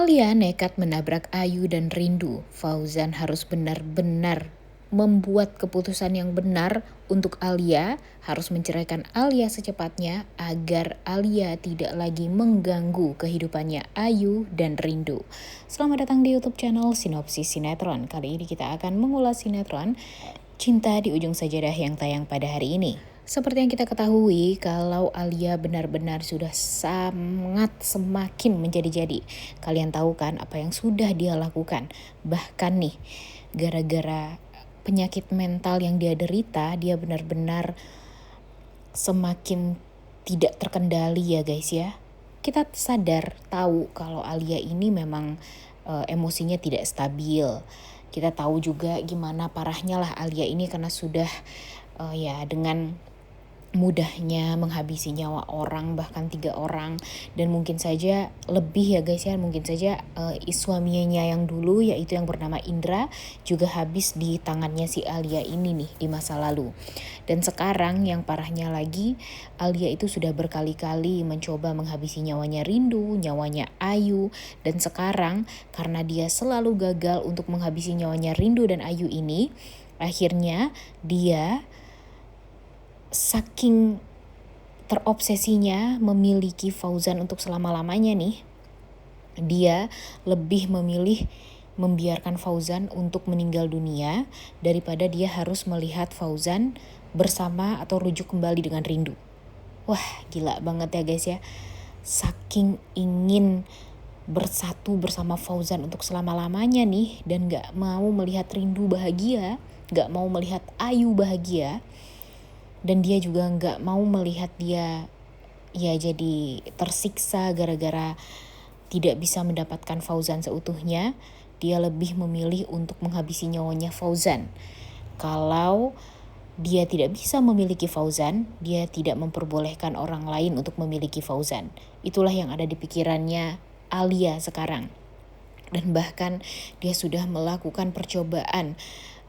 Alia nekat menabrak Ayu dan Rindu. Fauzan harus benar-benar membuat keputusan yang benar untuk Alia, harus menceraikan Alia secepatnya agar Alia tidak lagi mengganggu kehidupannya Ayu dan Rindu. Selamat datang di YouTube channel Sinopsis Sinetron. Kali ini kita akan mengulas sinetron Cinta di Ujung Sajadah yang tayang pada hari ini. Seperti yang kita ketahui, kalau Alia benar-benar sudah sangat semakin menjadi-jadi. Kalian tahu kan apa yang sudah dia lakukan. Bahkan nih, gara-gara penyakit mental yang dia derita, dia benar-benar semakin tidak terkendali ya guys ya. Kita sadar, tahu kalau Alia ini memang emosinya tidak stabil. Kita tahu juga gimana parahnya lah Alia ini karena sudah ya dengan mudahnya menghabisi nyawa orang, bahkan 3 orang, dan mungkin saja lebih ya guys ya, mungkin saja suaminya yang dulu yaitu yang bernama Indra juga habis di tangannya si Alia ini nih di masa lalu. Dan sekarang yang parahnya lagi, Alia itu sudah berkali-kali mencoba menghabisi nyawanya Rindu, nyawanya Ayu, dan sekarang karena dia selalu gagal untuk menghabisi nyawanya Rindu dan Ayu ini, akhirnya dia saking terobsesinya memiliki Fauzan untuk selama-lamanya nih, dia lebih memilih membiarkan Fauzan untuk meninggal dunia daripada dia harus melihat Fauzan bersama atau rujuk kembali dengan Rindu. Wah, gila banget ya guys ya. Saking ingin bersatu bersama Fauzan untuk selama-lamanya nih, dan gak mau melihat Rindu bahagia, gak mau melihat Ayu bahagia, dan dia juga gak mau melihat dia ya jadi tersiksa gara-gara tidak bisa mendapatkan Fauzan seutuhnya. Dia lebih memilih untuk menghabisi nyawanya Fauzan. Kalau dia tidak bisa memiliki Fauzan, dia tidak memperbolehkan orang lain untuk memiliki Fauzan. Itulah yang ada di pikirannya Alia sekarang. Dan bahkan dia sudah melakukan percobaan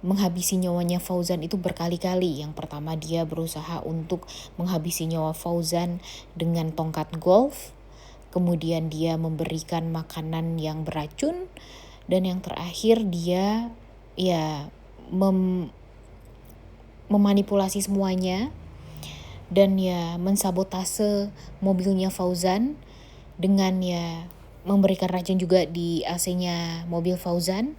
menghabisi nyawanya Fauzan itu berkali-kali. Yang pertama dia berusaha untuk menghabisi nyawa Fauzan dengan tongkat golf. Kemudian dia memberikan makanan yang beracun. Dan yang terakhir dia ya memanipulasi semuanya. Dan ya mensabotase mobilnya Fauzan dengan ya memberikan racun juga di AC-nya mobil Fauzan.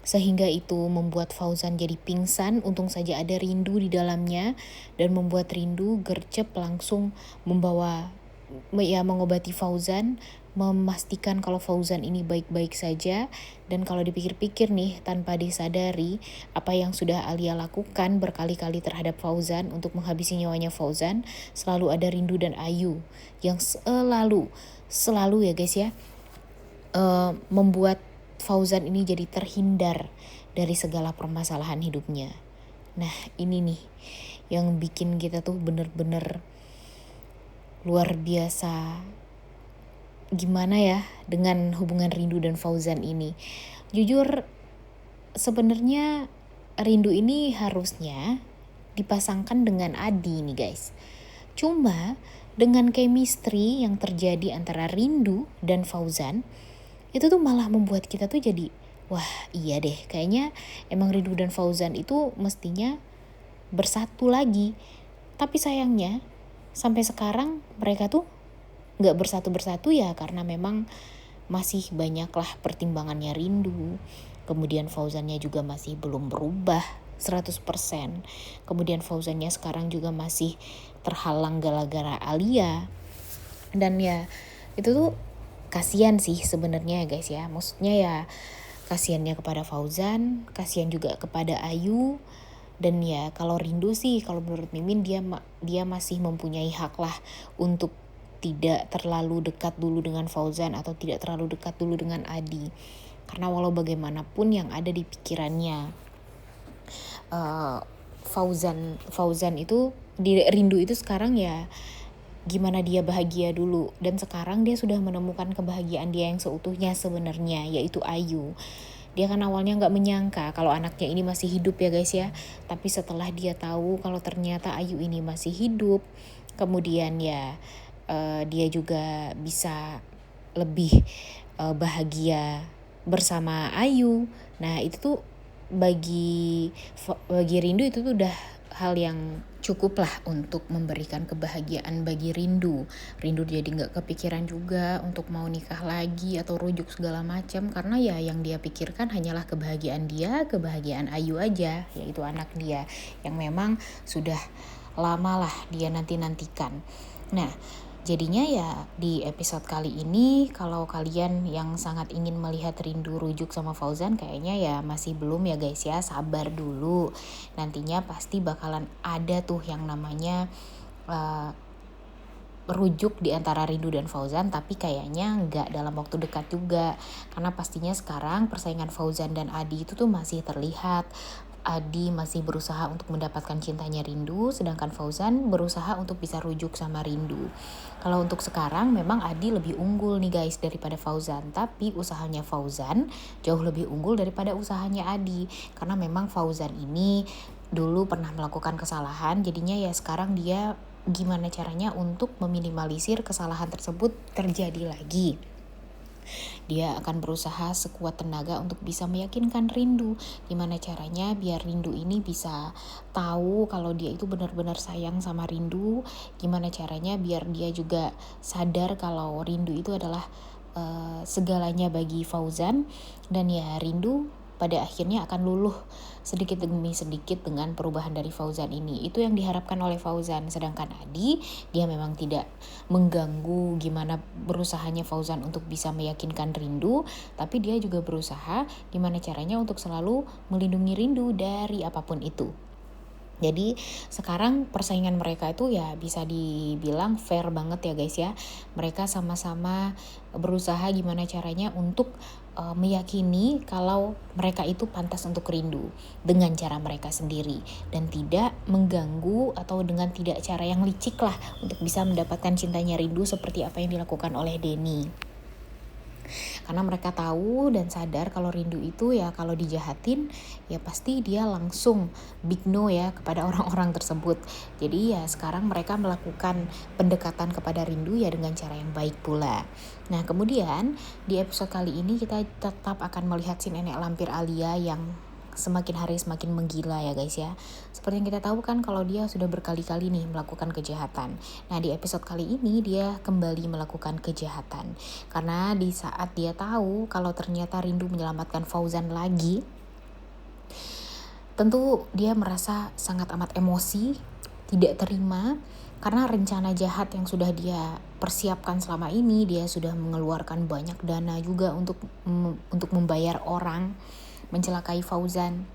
Sehingga itu membuat Fauzan jadi pingsan, untung saja ada Rindu di dalamnya, dan membuat Rindu gercep langsung mengobati Fauzan, memastikan kalau Fauzan ini baik-baik saja. Dan kalau dipikir-pikir nih, tanpa disadari apa yang sudah Alia lakukan berkali-kali terhadap Fauzan untuk menghabisi nyawanya Fauzan, selalu ada Rindu dan Ayu yang selalu ya guys ya, membuat Fauzan ini jadi terhindar dari segala permasalahan hidupnya. Nah ini nih yang bikin kita tuh bener-bener luar biasa gimana ya dengan hubungan Rindu dan Fauzan ini. Jujur sebenarnya Rindu ini harusnya dipasangkan dengan Adi nih guys. Cuma dengan chemistry yang terjadi antara Rindu dan Fauzan, itu tuh malah membuat kita tuh jadi wah iya deh, kayaknya emang Rindu dan Fauzan itu mestinya bersatu lagi. Tapi sayangnya sampai sekarang mereka tuh gak bersatu-bersatu ya, karena memang masih banyaklah pertimbangannya Rindu. Kemudian Fauzannya juga masih belum berubah 100%. Kemudian Fauzannya sekarang juga masih terhalang gara-gara Alia. Dan ya itu tuh kasihan sih sebenarnya ya guys ya. Maksudnya ya kasihannya kepada Fauzan, kasihan juga kepada Ayu. Dan ya kalau Rindu sih, kalau menurut Mimin dia masih mempunyai hak lah untuk tidak terlalu dekat dulu dengan Fauzan atau tidak terlalu dekat dulu dengan Adi. Karena walau bagaimanapun yang ada di pikirannya Fauzan itu, di Rindu itu sekarang ya gimana dia bahagia dulu. Dan sekarang dia sudah menemukan kebahagiaan dia yang seutuhnya sebenarnya, yaitu Ayu. Dia kan awalnya gak menyangka kalau anaknya ini masih hidup ya guys ya. Tapi setelah dia tahu kalau ternyata Ayu ini masih hidup, kemudian ya dia juga bisa lebih bahagia bersama Ayu. Nah itu tuh bagi Rindu itu tuh udah hal yang cukup lah untuk memberikan kebahagiaan bagi Rindu jadi nggak kepikiran juga untuk mau nikah lagi atau rujuk segala macam, karena ya yang dia pikirkan hanyalah kebahagiaan kebahagiaan Ayu aja, yaitu anak dia yang memang sudah lama lah dia nantikan. Nah jadinya ya di episode kali ini, kalau kalian yang sangat ingin melihat Rindu rujuk sama Fauzan, kayaknya ya masih belum ya guys ya, sabar dulu. Nantinya pasti bakalan ada tuh yang namanya rujuk di antara Rindu dan Fauzan, tapi kayaknya nggak dalam waktu dekat juga. Karena pastinya sekarang persaingan Fauzan dan Adi itu tuh masih terlihat. Adi masih berusaha untuk mendapatkan cintanya Rindu, sedangkan Fauzan berusaha untuk bisa rujuk sama Rindu. Kalau untuk sekarang memang Adi lebih unggul nih guys daripada Fauzan, tapi usahanya Fauzan jauh lebih unggul daripada usahanya Adi. Karena memang Fauzan ini dulu pernah melakukan kesalahan, jadinya ya sekarang dia gimana caranya untuk meminimalisir kesalahan tersebut terjadi lagi. Dia akan berusaha sekuat tenaga untuk bisa meyakinkan Rindu. Gimana caranya biar Rindu ini bisa tahu kalau dia itu benar-benar sayang sama Rindu. Gimana caranya biar dia juga sadar kalau Rindu itu adalah segalanya bagi Fauzan. Dan ya Rindu pada akhirnya akan luluh sedikit demi sedikit dengan perubahan dari Fauzan ini. Itu yang diharapkan oleh Fauzan. Sedangkan Adi, dia memang tidak mengganggu gimana berusahanya Fauzan untuk bisa meyakinkan Rindu, tapi dia juga berusaha gimana caranya untuk selalu melindungi Rindu dari apapun itu. Jadi sekarang persaingan mereka itu ya bisa dibilang fair banget ya guys ya. Mereka sama-sama berusaha gimana caranya untuk meyakini kalau mereka itu pantas untuk Rindu dengan cara mereka sendiri, dan tidak mengganggu atau dengan tidak cara yang licik lah untuk bisa mendapatkan cintanya Rindu seperti apa yang dilakukan oleh Denny. Karena mereka tahu dan sadar kalau Rindu itu ya kalau dijahatin ya pasti dia langsung big no ya kepada orang-orang tersebut. Jadi ya sekarang mereka melakukan pendekatan kepada Rindu ya dengan cara yang baik pula. Nah kemudian di episode kali ini kita tetap akan melihat si nenek lampir Alia yang semakin hari semakin menggila ya guys ya. Seperti yang kita tahu kan kalau dia sudah berkali-kali nih melakukan kejahatan. Nah di episode kali ini dia kembali melakukan kejahatan. Karena di saat dia tahu kalau ternyata Rindu menyelamatkan Fauzan lagi, tentu dia merasa sangat amat emosi, tidak terima. Karena rencana jahat yang sudah dia persiapkan selama ini, dia sudah mengeluarkan banyak dana juga untuk membayar orang mencelakai Fauzan,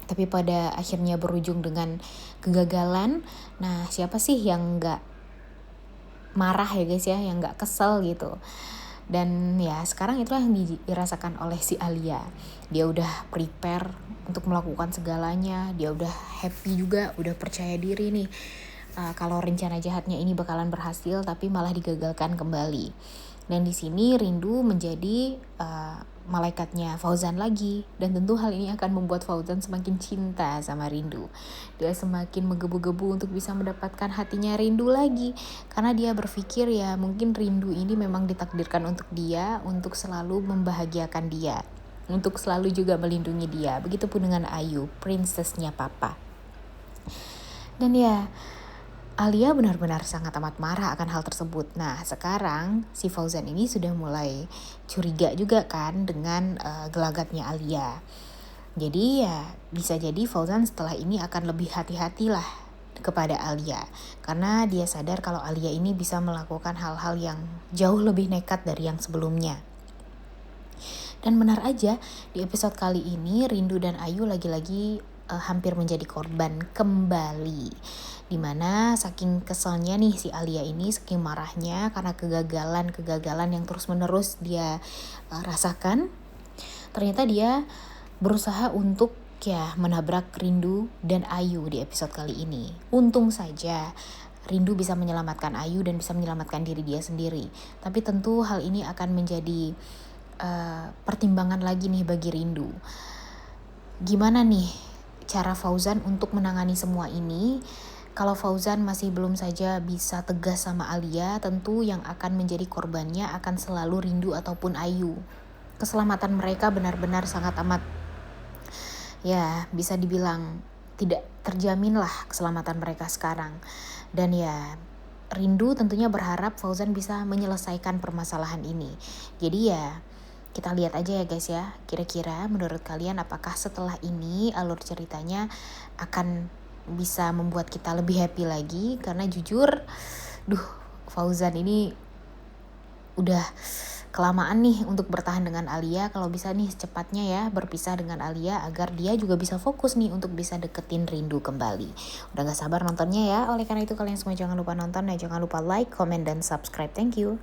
tapi pada akhirnya berujung dengan kegagalan. Nah siapa sih yang gak marah ya guys ya, yang gak kesel gitu. Dan ya sekarang itulah yang dirasakan oleh si Alia. Dia udah prepare untuk melakukan segalanya, dia udah happy juga, udah percaya diri nih kalau rencana jahatnya ini bakalan berhasil, tapi malah digagalkan kembali. Dan di sini Rindu menjadi malaikatnya Fauzan lagi, dan tentu hal ini akan membuat Fauzan semakin cinta sama Rindu. Dia semakin menggebu-gebu untuk bisa mendapatkan hatinya Rindu lagi, karena dia berpikir ya mungkin Rindu ini memang ditakdirkan untuk dia, untuk selalu membahagiakan dia, untuk selalu juga melindungi dia. Begitupun dengan Ayu, princessnya papa. Dan ya Alia benar-benar sangat amat marah akan hal tersebut. Nah sekarang si Fauzan ini sudah mulai curiga juga kan dengan gelagatnya Alia. Jadi ya bisa jadi Fauzan setelah ini akan lebih hati-hati lah kepada Alia. Karena dia sadar kalau Alia ini bisa melakukan hal-hal yang jauh lebih nekat dari yang sebelumnya. Dan benar aja di episode kali ini Rindu dan Ayu lagi-lagi hampir menjadi korban kembali. Dimana saking keselnya nih si Alia ini, saking marahnya karena kegagalan yang terus menerus dia rasakan, ternyata dia berusaha untuk ya menabrak Rindu dan Ayu di episode kali ini. Untung saja Rindu bisa menyelamatkan Ayu dan bisa menyelamatkan diri dia sendiri. Tapi tentu hal ini akan menjadi pertimbangan lagi nih bagi Rindu. Gimana nih cara Fauzan untuk menangani semua ini? Kalau Fauzan masih belum saja bisa tegas sama Alia, tentu yang akan menjadi korbannya akan selalu Rindu ataupun Ayu. Keselamatan mereka benar-benar sangat amat, ya bisa dibilang tidak terjamin lah keselamatan mereka sekarang. Dan ya Rindu tentunya berharap Fauzan bisa menyelesaikan permasalahan ini. Jadi ya kita lihat aja ya guys ya, kira-kira menurut kalian apakah setelah ini alur ceritanya akan bisa membuat kita lebih happy lagi. Karena jujur, Fauzan ini udah kelamaan nih untuk bertahan dengan Alia. Kalau bisa nih secepatnya ya berpisah dengan Alia agar dia juga bisa fokus nih untuk bisa deketin Rindu kembali. Udah gak sabar nontonnya ya. Oleh karena itu kalian semua jangan lupa nonton dan jangan lupa like, comment, dan subscribe. Thank you.